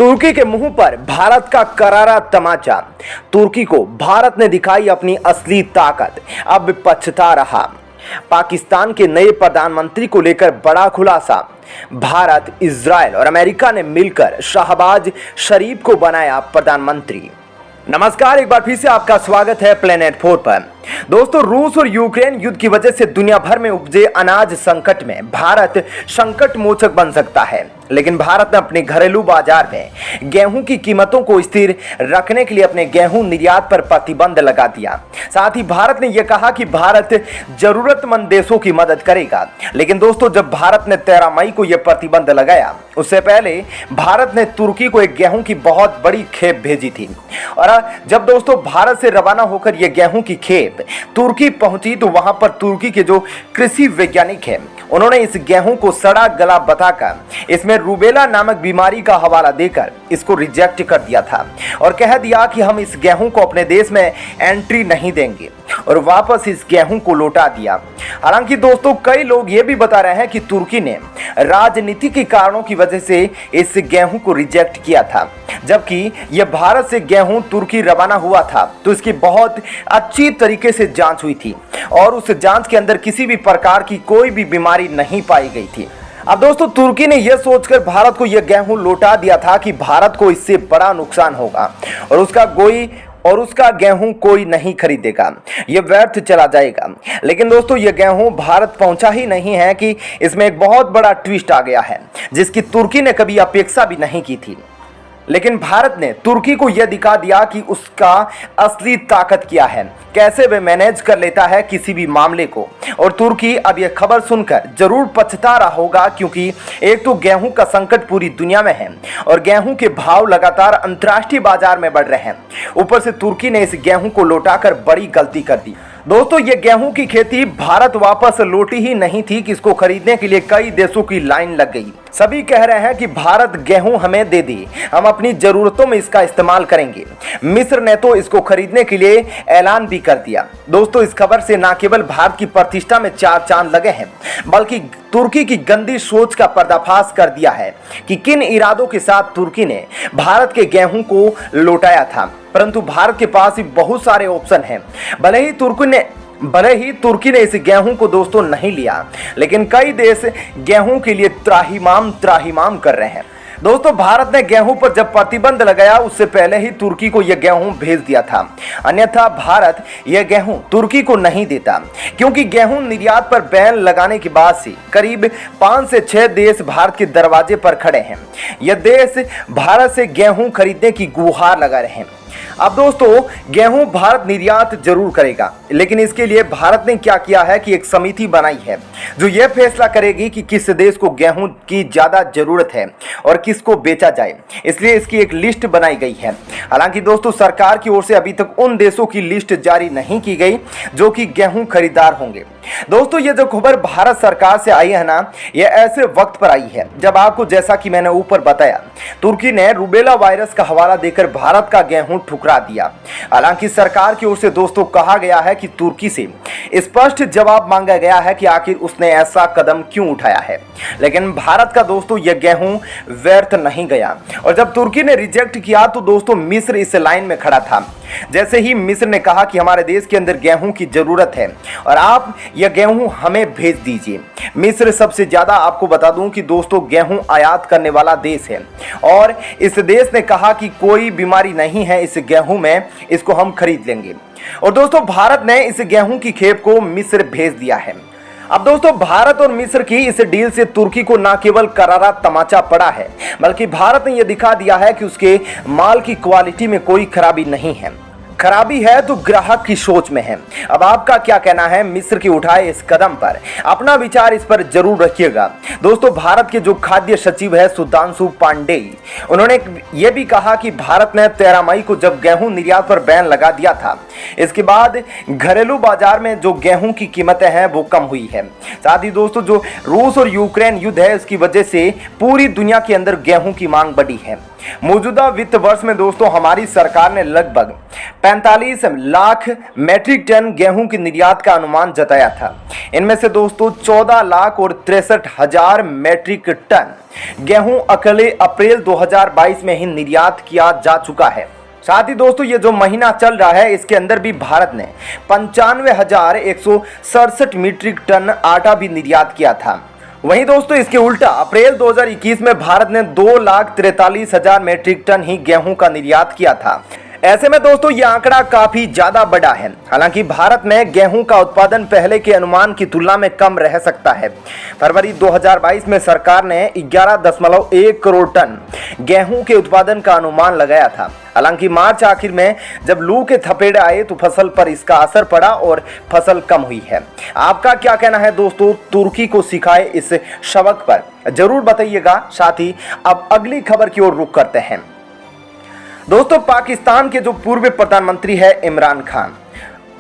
तुर्की के मुंह पर भारत का करारा तमाचा। तुर्की को भारत ने दिखाई अपनी असली ताकत, अब पछता रहा। पाकिस्तान के नए प्रधानमंत्री को लेकर बड़ा खुलासा। भारत, इजरायल और अमेरिका ने मिलकर शहबाज शरीफ को बनाया प्रधानमंत्री। नमस्कार, एक बार फिर से आपका स्वागत है प्लेनेट 4 पर। दोस्तों, रूस और यूक्रेन युद्ध की वजह से दुनिया भर में उपजे अनाज संकट में भारत संकट मोचक बन सकता है, लेकिन भारत ने अपने घरेलू बाजार में गेहूं की कीमतों को स्थिर रखने के लिए अपने गेहूं निर्यात पर प्रतिबंध लगा दिया। साथ ही भारत ने यह कहा कि भारत जरूरतमंद देशों की मदद करेगा। लेकिन दोस्तों, जब भारत ने 13 मई को यह प्रतिबंध लगाया, उससे पहले भारत ने तुर्की को एक गेहूं की बहुत बड़ी खेप भेजी थी। और जब दोस्तों भारत से रवाना होकर यह गेहूं की खेप तुर्की पहुंची, तो वहां पर तुर्की के जो कृषि वैज्ञानिक हैं, उन्होंने इस गेहूं को सड़ा गला बताकर इसमें रूबेला नामक बीमारी का हवाला देकर इसको रिजेक्ट कर दिया था और कह दिया कि हम इस गेहूं को अपने देश में एंट्री नहीं देंगे और वापस इस गेहूं को लौटा दिया। हालांकि दोस्तों, कई लोग ये भी बता रहे हैं कि तुर्की ने राजनीतिक कारणों की वजह से इस गेहूं को रिजेक्ट किया था। जबकि यह भारत से गेहूं तुर्की रवाना हुआ था तो इसकी बहुत अच्छी तरीके से जांच हुई थी और उस जांच के अंदर किसी भी प्रकार की कोई भी बीमारी नहीं पाई गई थी। अब दोस्तों, तुर्की ने यह सोचकर भारत को यह गेहूं लौटा दिया था कि भारत को इससे बड़ा नुकसान होगा और उसका गेहूं कोई नहीं खरीदेगा, यह व्यर्थ चला जाएगा। लेकिन दोस्तों, यह गेहूं भारत पहुंचा ही नहीं है कि इसमें एक बहुत बड़ा ट्विस्ट आ गया है, जिसकी तुर्की ने कभी अपेक्षा भी नहीं की थी। लेकिन भारत ने तुर्की को यह दिखा दिया कि उसका असली ताकत क्या है, कैसे वे मैनेज कर लेता है किसी भी मामले को। और तुर्की अब यह खबर सुनकर जरूर पछता रहा होगा, क्योंकि एक तो गेहूं का संकट पूरी दुनिया में है और गेहूं के भाव लगातार अंतर्राष्ट्रीय बाजार में बढ़ रहे हैं। ऊपर से तुर्की ने इस गेहूं को लौटाकर बड़ी गलती कर दी। दोस्तों, ये गेहूं की खेती भारत वापस लौटी ही नहीं थी कि इसको खरीदने के लिए कई देशों की लाइन लग गई। सभी कह रहे हैं कि भारत गेहूं हमें दे दी, हम अपनी जरूरतों में इसका इस्तेमाल करेंगे। मिस्र ने तो इसको खरीदने के लिए ऐलान भी कर दिया। दोस्तों, इस खबर से न केवल भारत की प्रतिष्ठा में 4 चांद लगे हैं, बल्कि तुर्की की गंदी सोच का पर्दाफाश कर दिया है कि किन इरादों के साथ तुर्की ने भारत के गेहूं को लौटाया था। परंतु भारत के पास भी बहुत सारे ऑप्शन हैं। भले ही तुर्की ने इस गेहूं को दोस्तों नहीं लिया, लेकिन कई देश गेहूं के लिए त्राहिमाम कर रहे हैं। दोस्तों, भारत ने गेहूं पर जब प्रतिबंध लगाया, उससे पहले ही तुर्की को यह गेहूं भेज दिया था। अन्यथा भारत यह गेहूं तुर्की को नहीं देता, क्योंकि गेहूं निर्यात पर बैन लगाने के बाद से करीब 5 से 6 देश भारत के दरवाजे पर खड़े हैं। यह देश भारत से गेहूं खरीदने की गुहार लगा रहे हैं। अब दोस्तों, गेहूं भारत निर्यात जरूर करेगा, लेकिन इसके लिए भारत ने क्या किया है कि एक समिति बनाई है जो यह फैसला करेगी कि किस देश को गेहूं की ज्यादा जरूरत है और किसको बेचा जाए। इसलिए इसकी एक लिस्ट बनाई गई है। हालांकि दोस्तों, सरकार की ओर से अभी तक उन देशों की लिस्ट जारी नहीं की गई जो कि गेहूं खरीदार होंगे। दोस्तों, ये जो खबर भारत सरकार से आई है ना, यह ऐसे वक्त पर आई है जब आपको, जैसा कि मैंने ऊपर बताया, तुर्की ने रूबेला वायरस का हवाला देकर भारत का गेहूं ठुकरा दिया। हालांकि सरकार की ओर से दोस्तों कहा गया है कि तुर्की से स्पष्ट जवाब मांगा गया है कि आखिर उसने ऐसा कदम क्यों उठाया है। लेकिन भारत का दोस्तों यह गेहूं व्यर्थ नहीं गया और जब तुर्की ने रिजेक्ट किया तो दोस्तों मिस्र इस लाइन में खड़ा था। जैसे ही मिस्र ने कहा कि हमारे देश के अंदर गेहूं की जरूरत है और आप यह गेहूं हमें भेज दीजिए। मिस्र सबसे ज्यादा, आपको बता दूं कि दोस्तों, गेहूं आयात करने वाला देश है और इस देश ने कहा कि कोई बीमारी नहीं है इस गेहूं में, इसको हम खरीद लेंगे। और दोस्तों, भारत ने इस गेहूं की खेप को मिस्र भेज दिया है। अब दोस्तों, भारत और मिस्र की इस डील से तुर्की को न केवल करारा तमाचा पड़ा है, बल्कि भारत ने यह दिखा दिया है कि उसके माल की क्वालिटी में कोई खराबी नहीं है। खराबी है तो ग्राहक की सोच में है। अब आपका क्या कहना है मिस्र के उठाए इस कदम पर? अपना विचार इस पर जरूर रखिएगा। दोस्तों, भारत के जो खाद्य सचिव है सुधांशु पांडे, उन्होंने ये भी कहा कि भारत ने 13 मई को जब गेहूं निर्यात पर बैन लगा दिया था, इसके बाद घरेलू बाजार में जो गेहूं की कीमतें हैं वो कम हुई है। साथ ही दोस्तों, जो रूस और यूक्रेन युद्ध है, इसकी वजह से पूरी दुनिया के अंदर गेहूं की मांग बढ़ी है। मौजूदा वित्त वर्ष में दोस्तों हमारी सरकार ने लगभग 45 लाख मैट्रिक टन गेहूं के निर्यात का अनुमान जताया था। इनमें से दोस्तों 14 लाख और 63 हजार मैट्रिक टन गेहूं अकेले अप्रैल 2022 में ही निर्यात किया जा चुका है। साथ ही दोस्तों ये जो महीना चल रहा है इसके अंदर भी भारत ने 95,167 मीट्रिक टन आटा भी निर्यात किया था। वहीं दोस्तों इसके उल्टा अप्रैल 2021 में भारत ने 2,43,000 मीट्रिक टन ही गेहूं का निर्यात किया था। ऐसे में दोस्तों ये आंकड़ा काफी ज्यादा बड़ा है। हालांकि भारत में गेहूं का उत्पादन पहले के अनुमान की तुलना में कम रह सकता है। फरवरी 2022 में सरकार ने 11.1 करोड़ टन गेहूं के उत्पादन का अनुमान लगाया था। हालांकि मार्च आखिर में जब लू के थपेड़े आए तो फसल पर इसका असर पड़ा और फसल कम हुई है। आपका क्या कहना है दोस्तों तुर्की को सिखाए इस सबक पर, जरूर बताइएगा। साथ ही अब अगली खबर की ओर रुख करते हैं। दोस्तों पाकिस्तान के जो पूर्व प्रधानमंत्री है इमरान खान,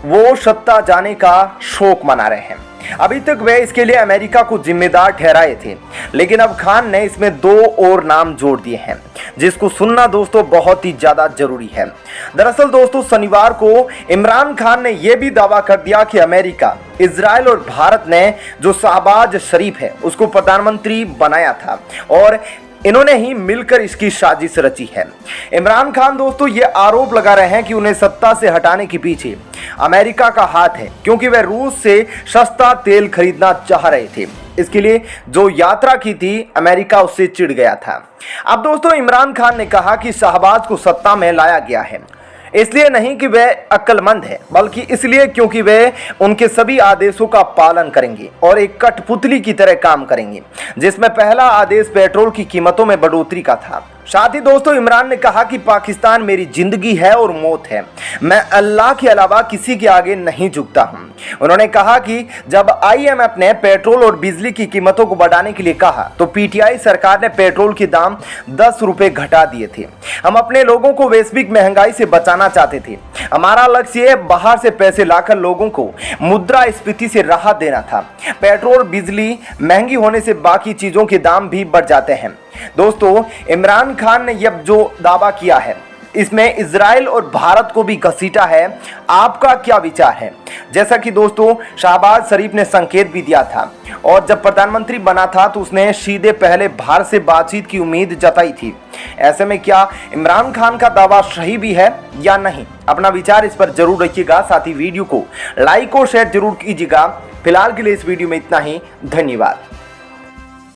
वो सत्ता जाने का शोक मना रहे हैं। अभी तक वे इसके लिए अमेरिका को जिम्मेदार ठहराए थे, लेकिन अब खान ने इसमें 2 और नाम जोड़ दिए हैं, जिसको सुनना दोस्तों बहुत ही ज्यादा जरूरी है। दरअसल दोस्तों शनिवार को इमरान खान ने यह भी दावा कर दिया कि अमेरिका, इजराइल और भारत ने जो शहबाज शरीफ है उसको प्रधानमंत्री बनाया था और इन्होंने ही मिलकर इसकी साजिश रची है। इमरान खान दोस्तों ये आरोप लगा रहे हैं कि उन्हें सत्ता से हटाने के पीछे अमेरिका का हाथ है, क्योंकि वे रूस से सस्ता तेल खरीदना चाह रहे थे। इसके लिए जो यात्रा की थी अमेरिका उससे चिढ़ गया था। अब दोस्तों इमरान खान ने कहा कि शहबाज को सत्ता में लाया गया है इसलिए नहीं कि वे अक्लमंद है, बल्कि इसलिए क्योंकि वे उनके सभी आदेशों का पालन करेंगे और एक कठपुतली की तरह काम करेंगे, जिसमें पहला आदेश पेट्रोल की कीमतों में बढ़ोतरी का था। साथ ही दोस्तों इमरान ने कहा कि पाकिस्तान मेरी जिंदगी है और मौत है, मैं अल्लाह के अलावा किसी के आगे नहीं झुकता हूं। उन्होंने कहा कि जब IMF ने पेट्रोल और बिजली की कीमतों को बढ़ाने के लिए कहा तो PTI सरकार ने पेट्रोल के दाम 10 रुपए घटा दिए थे। हम अपने लोगों को वैश्विक महंगाई से बचाना चाहते थे। हमारा लक्ष्य बाहर से पैसे लाकर लोगों को मुद्रास्फीति से राहत देना था। पेट्रोल बिजली महंगी होने से बाकी चीजों के दाम भी बढ़ जाते हैं। दोस्तों इमरान खान ने यह जो दावा किया है इसमें इजराइल और भारत को भी घसीटा है। आपका क्या विचार है? जैसा कि दोस्तों शहबाज शरीफ ने संकेत भी दिया था और जब प्रधानमंत्री बना था तो उसने सीधे पहले भारत से बातचीत की उम्मीद जताई थी। ऐसे में क्या इमरान खान का दावा सही भी है या नहीं? अपना विचार इस पर जरूर रखिएगा। साथ ही वीडियो को लाइक और शेयर जरूर कीजिएगा। फिलहाल के लिए इस वीडियो में इतना ही। धन्यवाद।